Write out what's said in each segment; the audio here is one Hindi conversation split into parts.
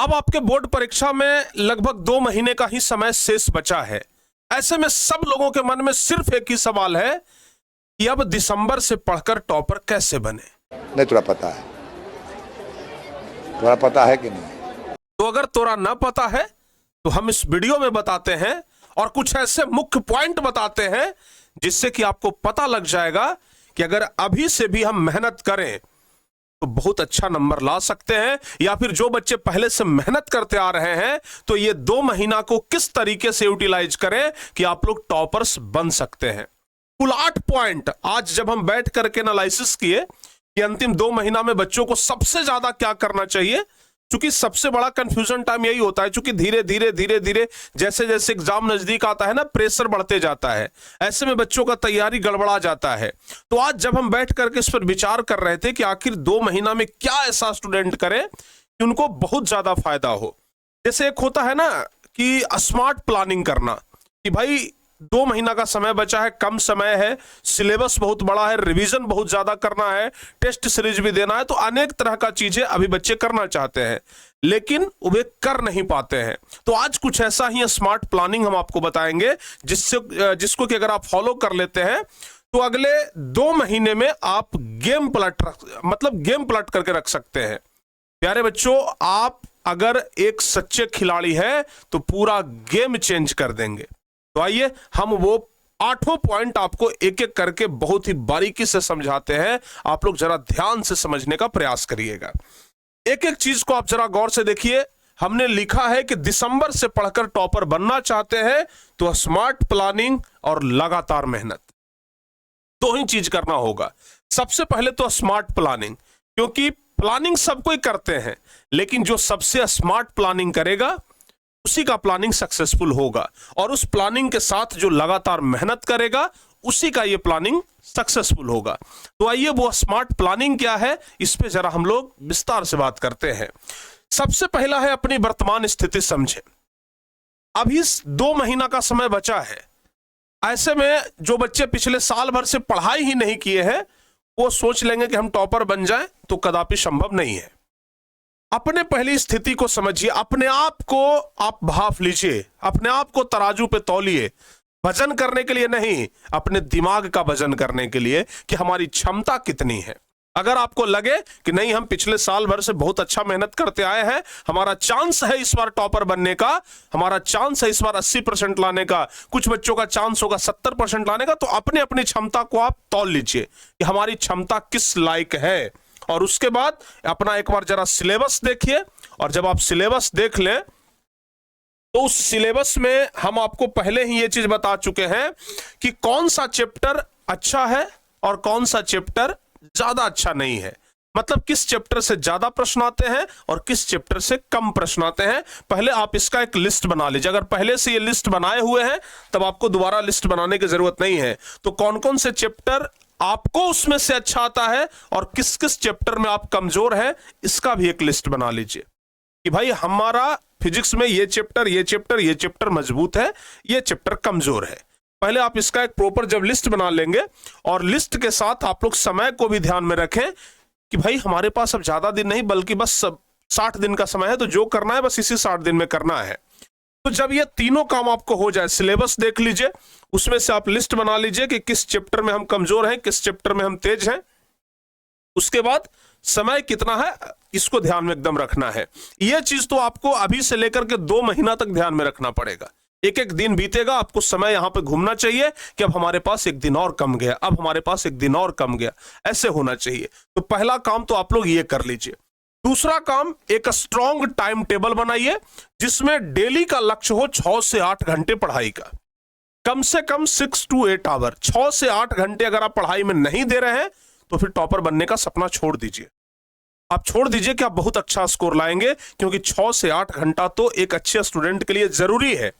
अब आपके बोर्ड परीक्षा में लगभग 2 महीने का ही समय शेष बचा है। ऐसे में सब लोगों के मन में सिर्फ एक ही सवाल है कि अब दिसंबर से पढ़कर टॉपर कैसे बने। नहीं, तुरा पता है? तुरा पता है कि नहीं? तो अगर तोरा न पता है तो हम इस वीडियो में बताते हैं और कुछ ऐसे मुख्य पॉइंट बताते हैं जिससे कि आपको पता लग जाएगा कि अगर अभी से भी हम मेहनत करें तो बहुत अच्छा नंबर ला सकते हैं, या फिर जो बच्चे पहले से मेहनत करते आ रहे हैं तो ये 2 महीना को किस तरीके से यूटिलाइज करें कि आप लोग टॉपर्स बन सकते हैं। कुल 8 पॉइंट आज जब हम बैठ करके एनालिसिस किए कि अंतिम 2 महीना में बच्चों को सबसे ज्यादा क्या करना चाहिए, क्योंकि सबसे बड़ा कंफ्यूजन टाइम यही होता है, क्योंकि धीरे धीरे जैसे जैसे एग्जाम नजदीक आता है ना, प्रेशर बढ़ते जाता है, ऐसे में बच्चों का तैयारी गड़बड़ा जाता है। तो आज जब हम बैठ करके इस पर विचार कर रहे थे कि आखिर 2 महीना में क्या ऐसा स्टूडेंट करे कि उनको बहुत ज्यादा फायदा हो। जैसे एक होता है ना कि स्मार्ट प्लानिंग करना, कि भाई 2 महीना का समय बचा है, कम समय है, सिलेबस बहुत बड़ा है, रिवीजन बहुत ज्यादा करना है, टेस्ट सीरीज भी देना है, तो अनेक तरह का चीजें अभी बच्चे करना चाहते हैं लेकिन वे कर नहीं पाते हैं। तो आज कुछ ऐसा ही स्मार्ट प्लानिंग हम आपको बताएंगे जिसको कि अगर आप फॉलो कर लेते हैं तो अगले 2 महीने में आप गेम पलट करके रख सकते हैं। प्यारे बच्चों, आप अगर एक सच्चे खिलाड़ी हैं तो पूरा गेम चेंज कर देंगे। तो आइए हम वो 8 पॉइंट आपको एक एक करके बहुत ही बारीकी से समझाते हैं, आप लोग जरा ध्यान से समझने का प्रयास करिएगा। एक एक चीज को आप जरा गौर से देखिए। हमने लिखा है कि दिसंबर से पढ़कर टॉपर बनना चाहते हैं तो स्मार्ट प्लानिंग और लगातार मेहनत, 2 ही चीज करना होगा। सबसे पहले तो स्मार्ट प्लानिंग, क्योंकि प्लानिंग सब कोई करते हैं लेकिन जो सबसे स्मार्ट प्लानिंग करेगा उसी का प्लानिंग सक्सेसफुल होगा, और उस प्लानिंग के साथ जो लगातार मेहनत करेगा उसी का ये प्लानिंग सक्सेसफुल होगा। तो आइए वो स्मार्ट प्लानिंग क्या है इस पे जरा हम लोग विस्तार से बात करते हैं। सबसे पहला है अपनी वर्तमान स्थिति समझें। अभी 2 महीना का समय बचा है, ऐसे में जो बच्चे पिछले साल भर से पढ़ाई ही नहीं किए हैं वो सोच लेंगे कि हम टॉपर बन जाएं, तो कदापि संभव नहीं है। अपने पहली स्थिति को समझिए, अपने आप को आप भाप लीजिए, अपने आप को तराजू पे तौलिए, वजन करने के लिए नहीं, अपने दिमाग का वजन करने के लिए कि हमारी क्षमता कितनी है। अगर आपको लगे कि नहीं हम पिछले साल भर से बहुत अच्छा मेहनत करते आए हैं, हमारा चांस है इस बार टॉपर बनने का, हमारा चांस है इस बार 80% लाने का, कुछ बच्चों का चांस होगा 70% लाने का, तो अपने अपनी क्षमता को आप तौल लीजिए कि हमारी क्षमता किस लायक है। और उसके बाद अपना एक बार जरा सिलेबस देखिए, और जब आप सिलेबस देख लें तो उस सिलेबस में हम आपको पहले ही ये चीज बता चुके हैं कि कौन सा चैप्टर अच्छा है और कौन सा चैप्टर ज्यादा अच्छा नहीं है। मतलब किस चैप्टर से ज्यादा प्रश्न आते हैं और किस चैप्टर से कम प्रश्न आते हैं। पहले आप इसका एक लिस्ट बना लीजिए। अगर पहले से ये लिस्ट बनाए हुए हैं तब आपको दोबारा लिस्ट बनाने की जरूरत नहीं है। तो कौन कौन से चैप्टर आपको उसमें से अच्छा आता है और किस किस चैप्टर में आप कमजोर है, इसका भी एक लिस्ट बना लीजिए कि भाई हमारा फिजिक्स में ये चैप्टर मजबूत है, ये चैप्टर कमजोर है। पहले आप इसका एक प्रॉपर जब लिस्ट बना लेंगे, और लिस्ट के साथ आप लोग समय को भी ध्यान में रखें कि भाई हमारे पास अब ज्यादा दिन नहीं बल्कि बस 60 दिन का समय है, तो जो करना है बस इसी 60 दिन में करना है। तो जब ये तीनों काम आपको हो जाए, सिलेबस देख लीजिए, उसमें से आप लिस्ट बना लीजिए कि किस चैप्टर में हम कमजोर हैं, किस चैप्टर में हम तेज हैं। उसके बाद समय कितना है इसको ध्यान में एकदम रखना है। यह चीज तो आपको अभी से लेकर के 2 महीना तक ध्यान में रखना पड़ेगा। एक एक दिन बीतेगा, आपको समय यहां पे घूमना चाहिए कि अब हमारे पास एक दिन और कम गया, अब हमारे पास एक दिन और कम गया, ऐसे होना चाहिए। तो पहला काम तो आप लोग ये कर लीजिए। दूसरा काम, एक स्ट्रॉन्ग टाइम टेबल बनाइए जिसमें डेली का लक्ष्य हो 6 से 8 घंटे पढ़ाई का, कम से कम 6 to 8 आवर। 6 से 8 घंटे अगर आप पढ़ाई में नहीं दे रहे हैं तो फिर टॉपर बनने का सपना छोड़ दीजिए। आप छोड़ दीजिए कि आप बहुत अच्छा स्कोर लाएंगे, क्योंकि 6 से 8 घंटा तो एक अच्छे स्टूडेंट के लिए जरूरी है,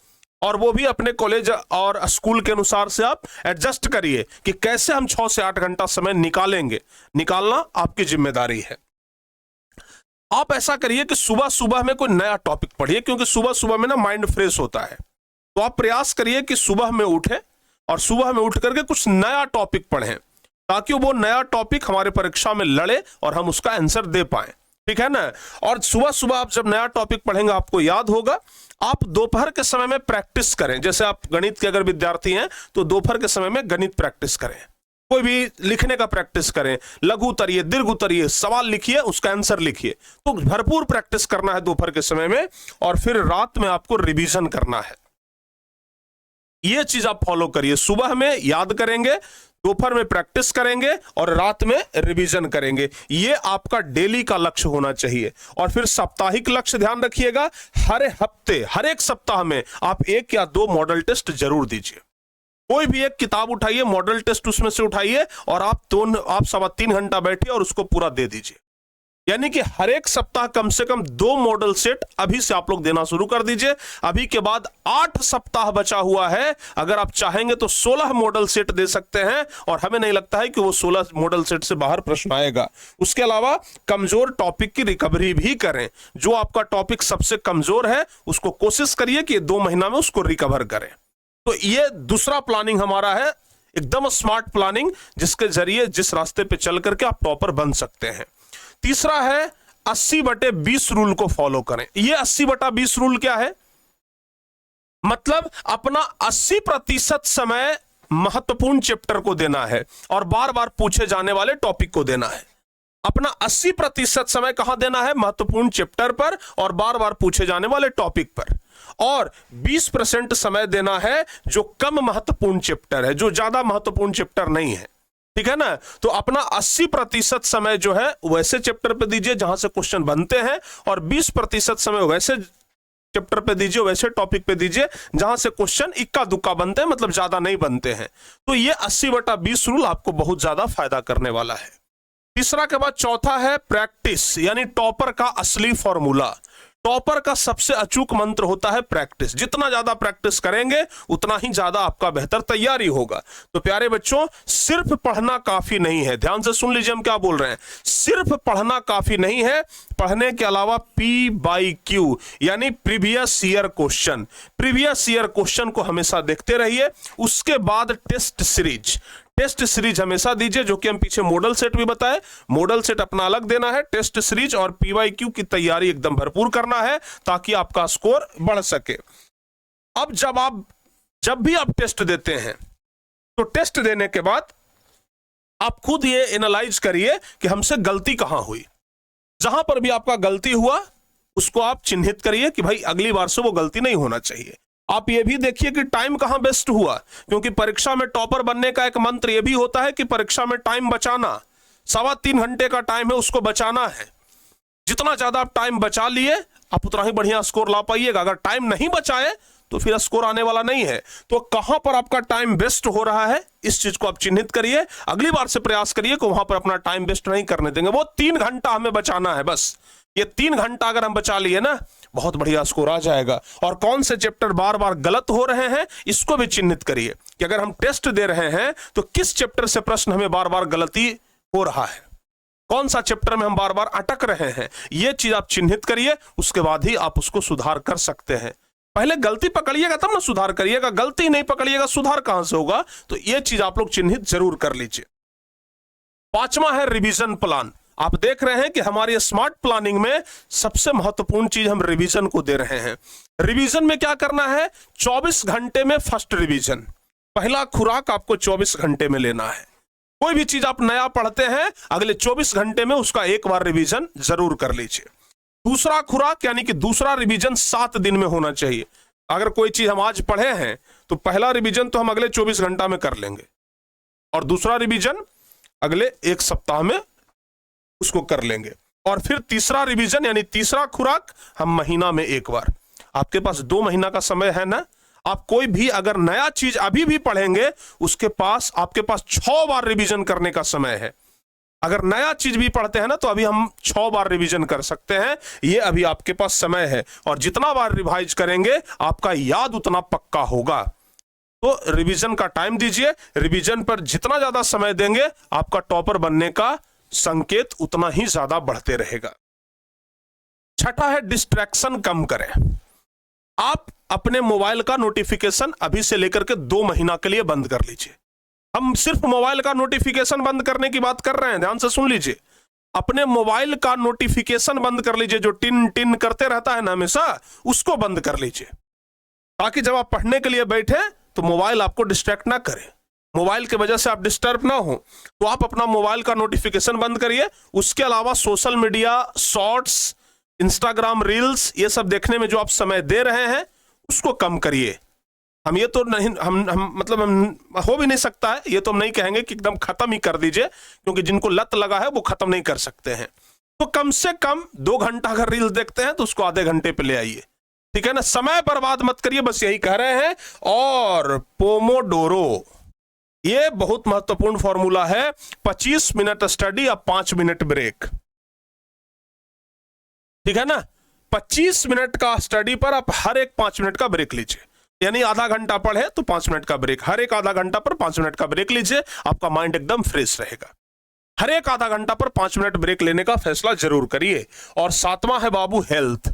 और वो भी अपने कॉलेज और स्कूल के अनुसार से आप एडजस्ट करिए कि कैसे हम 6 से 8 घंटा समय निकालेंगे। निकालना आपकी जिम्मेदारी है। आप ऐसा करिए कि सुबह सुबह में कोई नया टॉपिक पढ़िए, क्योंकि सुबह सुबह में ना माइंड फ्रेश होता है। तो आप प्रयास करिए कि सुबह में उठें और सुबह में उठ करके कुछ नया टॉपिक पढ़ें, ताकि वो नया टॉपिक हमारे परीक्षा में लड़े और हम उसका आंसर दे पाएं। ठीक है ना। और सुबह सुबह आप जब नया टॉपिक पढ़ेंगे आपको याद होगा। आप दोपहर के समय में प्रैक्टिस करें, जैसे आप गणित के अगर विद्यार्थी हैं तो दोपहर के समय में गणित प्रैक्टिस करें, कोई भी लिखने का प्रैक्टिस करें, लघु उतरिए, दीर्घ उतरिए, सवाल लिखिए, उसका आंसर लिखिए। तो भरपूर प्रैक्टिस करना है दोपहर के समय में, और फिर रात में आपको रिवीजन करना है। ये चीज आप फॉलो करिए, सुबह में याद करेंगे, दोपहर में प्रैक्टिस करेंगे और रात में रिवीजन करेंगे। ये आपका डेली का लक्ष्य होना चाहिए। और फिर साप्ताहिक लक्ष्य ध्यान रखिएगा, हर हफ्ते, हर एक सप्ताह में आप 1 या 2 मॉडल टेस्ट जरूर दीजिए। कोई भी एक किताब उठाइए, मॉडल टेस्ट उसमें से उठाइए और आप 3.25 घंटा बैठिए और उसको पूरा दे दीजिए। यानी कि हर एक सप्ताह कम से कम 2 मॉडल सेट अभी से आप लोग देना शुरू कर दीजिए। अभी के बाद 8 सप्ताह बचा हुआ है, अगर आप चाहेंगे तो 16 मॉडल सेट दे सकते हैं, और हमें नहीं लगता है कि वो 16 मॉडल सेट से बाहर प्रश्न आएगा। उसके अलावा कमजोर टॉपिक की रिकवरी भी करें। जो आपका टॉपिक सबसे कमजोर है उसको कोशिश करिए कि 2 महीना में उसको रिकवर करें। तो ये दूसरा प्लानिंग हमारा है, एकदम स्मार्ट प्लानिंग, जिसके जरिए जिस रास्ते पे चल करके आप टॉपर बन सकते हैं। तीसरा है 80/20 रूल को फॉलो करें। ये 80/20 रूल क्या है? मतलब अपना 80% समय महत्वपूर्ण चैप्टर को देना है और बार बार पूछे जाने वाले टॉपिक को देना है। अपना 80% समय कहां देना है? महत्वपूर्ण चैप्टर पर और बार बार पूछे जाने वाले टॉपिक पर। और 20% समय देना है जो कम महत्वपूर्ण चैप्टर है, जो ज्यादा महत्वपूर्ण चैप्टर नहीं है। ठीक है ना। तो अपना 80% समय जो है वैसे चैप्टर पे दीजिए जहां से क्वेश्चन बनते हैं, और 20% समय वैसे चैप्टर पे दीजिए, वैसे टॉपिक पे दीजिए जहां से क्वेश्चन इक्का दुक्का बनते हैं, मतलब ज्यादा नहीं बनते हैं। तो ये 80/20 रूल आपको बहुत ज्यादा फायदा करने वाला है। तीसरा के बाद चौथा है प्रैक्टिस, यानी टॉपर का असली फॉर्मूला। टॉपर का सबसे अचूक मंत्र होता है प्रैक्टिस। जितना ज्यादा प्रैक्टिस करेंगे उतना ही ज्यादा आपका बेहतर तैयारी होगा। तो प्यारे बच्चों, सिर्फ पढ़ना काफी नहीं है। ध्यान से सुन लीजिए हम क्या बोल रहे हैं। सिर्फ पढ़ना काफी नहीं है, पढ़ने के अलावा PYQ यानी previous year question, previous year question को हमेशा देखते रहिए। उसके बाद टेस्ट सीरीज, टेस्ट सीरीज हमेशा दीजिए, जो कि हम पीछे मॉडल सेट भी बताए। मॉडल सेट अपना अलग देना है, टेस्ट सीरीज और PYQ की तैयारी एकदम भरपूर करना है ताकि आपका स्कोर बढ़ सके। अब जब भी आप टेस्ट देते हैं तो टेस्ट देने के बाद आप खुद ये एनालाइज करिए कि हमसे गलती कहां हुई। जहां पर भी आपका गलती हुआ उसको आप चिन्हित करिए कि भाई अगली बार से वो गलती नहीं होना चाहिए। आप ये भी देखिए कि टाइम कहां वेस्ट हुआ, क्योंकि परीक्षा में टॉपर बनने का एक मंत्र यह भी होता है कि परीक्षा में टाइम बचाना। 3.25 घंटे का टाइम है, उसको बचाना है। जितना ज्यादा आप टाइम बचा लिए आप उतना ही बढ़िया स्कोर ला पाइएगा। अगर टाइम नहीं बचाए तो फिर स्कोर आने वाला नहीं है। तो कहां पर आपका टाइम वेस्ट हो रहा है इस चीज को आप चिन्हित करिए। अगली बार से प्रयास करिए कि वहां पर अपना टाइम वेस्ट नहीं करने देंगे। वो 3 घंटा हमें बचाना है बस। ये 3 घंटा अगर हम बचा लिए ना, बहुत बढ़िया स्कोर आ जाएगा। और कौन से चैप्टर बार बार गलत हो रहे हैं इसको भी चिन्हित करिए कि अगर हम टेस्ट दे रहे हैं तो किस चैप्टर से प्रश्न हमें बार बार गलती हो रहा है, कौन सा चैप्टर में हम बार बार अटक रहे हैं। ये चीज आप चिन्हित करिए, उसके बाद ही आप उसको सुधार कर सकते हैं। पहले गलती पकड़िएगा तब ना सुधार करिएगा, गलती नहीं पकड़िएगा सुधार कहां से होगा। तो ये चीज आप लोग चिन्हित जरूर कर लीजिए। 5वां है रिवीजन प्लान। आप देख रहे हैं कि हमारी स्मार्ट प्लानिंग में सबसे महत्वपूर्ण चीज हम रिवीजन को दे रहे हैं। रिवीजन में क्या करना है? 24 घंटे में फर्स्ट रिवीजन, पहला खुराक आपको 24 घंटे में लेना है। कोई भी चीज आप नया पढ़ते हैं अगले 24 घंटे में उसका एक बार रिवीजन जरूर कर लीजिए। दूसरा खुराक यानी कि दूसरा रिवीजन 7 दिन में होना चाहिए। अगर कोई चीज हम आज पढ़े हैं तो पहला रिवीजन तो हम अगले 24 घंटा में कर लेंगे और दूसरा रिवीजन अगले 1 सप्ताह में उसको कर लेंगे। और फिर तीसरा रिवीजन यानी तीसरा खुराक हम महीना में एक बार। आपके पास 2 महीना का समय है ना। आप कोई भी अगर नया चीज अभी भी पढ़ेंगे उसके पास आपके पास 6 बार रिवीजन करने का समय है। अगर नया चीज भी पढ़ते हैं ना तो अभी हम 6 बार रिवीजन कर सकते हैं। ये अभी आपके पास समय है और जितना बार रिवाइज करेंगे आपका याद उतना पक्का होगा। तो रिवीजन का टाइम दीजिए। रिवीजन पर जितना ज्यादा समय देंगे आपका टॉपर बनने का संकेत उतना ही ज्यादा बढ़ते रहेगा। छठा है डिस्ट्रैक्शन कम करें। आप अपने मोबाइल का नोटिफिकेशन अभी से लेकर के 2 महीना के लिए बंद कर लीजिए। हम सिर्फ मोबाइल का नोटिफिकेशन बंद करने की बात कर रहे हैं, ध्यान से सुन लीजिए। अपने मोबाइल का नोटिफिकेशन बंद कर लीजिए, जो टिन टिन करते रहता है ना हमेशा, उसको बंद कर लीजिए, ताकि जब आप पढ़ने के लिए बैठे तो मोबाइल आपको डिस्ट्रैक्ट ना करे, मोबाइल की वजह से आप डिस्टर्ब ना हो। तो आप अपना मोबाइल का नोटिफिकेशन बंद करिए। उसके अलावा social media, shorts, Instagram reels, ये सब देखने में जो आप समय दे रहे हैं उसको कम करिए। हम ये तो नहीं, हम मतलब हम हो भी नहीं सकता है, ये तो हम नहीं कहेंगे कि एकदम खत्म ही कर दीजिए, क्योंकि जिनको लत लगा है वो खत्म नहीं कर सकते हैं। तो कम से कम 2 घंटा अगर रील्स देखते हैं तो उसको आधे घंटे पे ले आइए, ठीक है ना। समय बर्बाद मत करिए, बस यही कह रहे हैं। और पोमोडोरो, ये बहुत महत्वपूर्ण फॉर्मूला है। 25 मिनट स्टडी और 5 मिनट ब्रेक, ठीक है ना। 25 मिनट का स्टडी पर आप हर एक 5 मिनट का ब्रेक लीजिए, यानी आधा घंटा पढ़े तो 5 मिनट का ब्रेक, हर एक आधा घंटा पर 5 मिनट का ब्रेक लीजिए, आपका माइंड एकदम फ्रेश रहेगा। हर एक आधा घंटा पर 5 मिनट ब्रेक लेने का फैसला जरूर करिए। और 7वां है बाबू हेल्थ।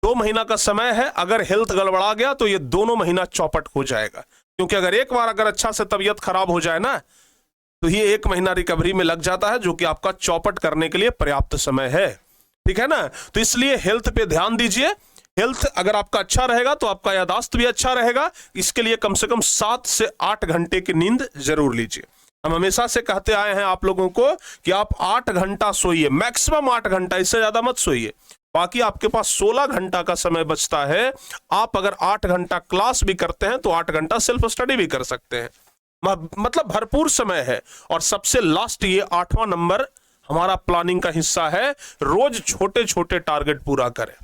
2 महीना का समय है, अगर हेल्थ गड़बड़ा गया तो ये दोनों महीना चौपट हो जाएगा, क्योंकि अगर एक बार अगर अच्छा से तबीयत खराब हो जाए ना, तो ये 1 महीना रिकवरी में लग जाता है, जो कि आपका चौपट करने के लिए पर्याप्त समय है, ठीक है ना। तो इसलिए हेल्थ पे ध्यान दीजिए। हेल्थ अगर आपका अच्छा रहेगा तो आपका याददाश्त भी अच्छा रहेगा। इसके लिए कम से कम 7 से 8 घंटे की नींद जरूर लीजिए। हम हमेशा से कहते आए हैं आप लोगों को कि आप 8 घंटा सोइए, मैक्सिमम 8 घंटा, इससे ज्यादा मत सोइए। बाकी आपके पास 16 घंटा का समय बचता है। आप अगर 8 घंटा क्लास भी करते हैं तो 8 घंटा सेल्फ स्टडी भी कर सकते हैं, मतलब भरपूर समय है। और सबसे लास्ट, ये 8वां नंबर हमारा प्लानिंग का हिस्सा है, रोज छोटे छोटे टारगेट पूरा करें।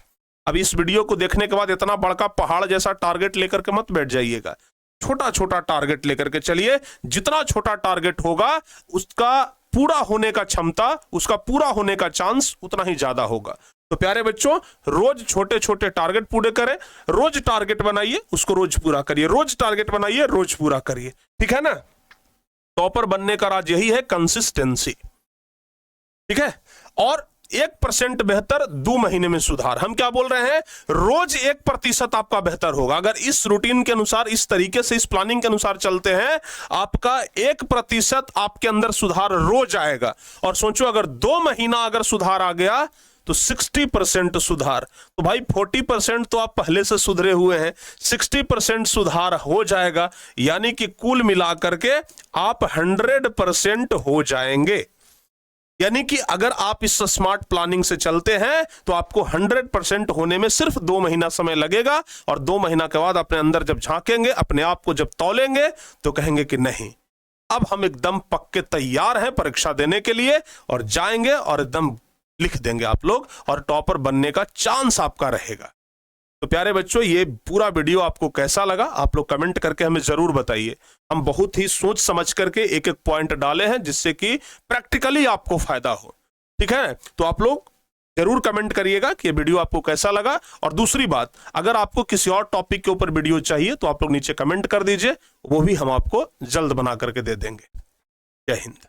अब इस वीडियो को देखने के बाद इतना बड़का पहाड़ जैसा टारगेट लेकर के मत बैठ जाइएगा, छोटा छोटा टारगेट लेकर के चलिए। जितना छोटा टारगेट होगा उसका पूरा होने का क्षमता, उसका पूरा होने का चांस उतना ही ज्यादा होगा। तो प्यारे बच्चों, रोज छोटे छोटे टारगेट पूरे करें, रोज टारगेट बनाइए, उसको रोज पूरा करिए, रोज टारगेट बनाइए, रोज पूरा करिए, ठीक है ना। टॉपर बनने का राज यही है, कंसिस्टेंसी, ठीक है। और 1% बेहतर 2 महीने में सुधार। हम क्या बोल रहे हैं, रोज 1% आपका बेहतर होगा। अगर इस रूटीन के अनुसार, इस तरीके से, इस प्लानिंग के अनुसार चलते हैं, आपका 1% आपके अंदर सुधार रोज आएगा। और सोचो, अगर 2 महीना अगर सुधार आ गया तो 60% सुधार। तो भाई 40% तो आप पहले से सुधरे हुए हैं, 60% सुधार हो जाएगा, यानी कि कुल मिलाकर के आप 100% हो जाएंगे। यानी कि अगर आप इस स्मार्ट प्लानिंग से चलते हैं तो आपको 100% होने में सिर्फ 2 महीना समय लगेगा। और 2 महीना के बाद अपने अंदर जब झांकेंगे, अपने आप को जब तौलेंगे, तो कहेंगे कि नहीं, अब हम एकदम पक्के तैयार हैं परीक्षा देने के लिए, और जाएंगे और एकदम लिख देंगे आप लोग, और टॉपर बनने का चांस आपका रहेगा। तो प्यारे बच्चों, ये पूरा वीडियो आपको कैसा लगा, आप लोग कमेंट करके हमें जरूर बताइए। हम बहुत ही सोच समझ करके एक एक पॉइंट डाले हैं, जिससे कि प्रैक्टिकली आपको फायदा हो, ठीक है। तो आप लोग जरूर कमेंट करिएगा कि ये वीडियो आपको कैसा लगा। और दूसरी बात, अगर आपको किसी और टॉपिक के ऊपर वीडियो चाहिए तो आप लोग नीचे कमेंट कर दीजिए, वो भी हम आपको जल्द बना करके दे देंगे। जय हिंद।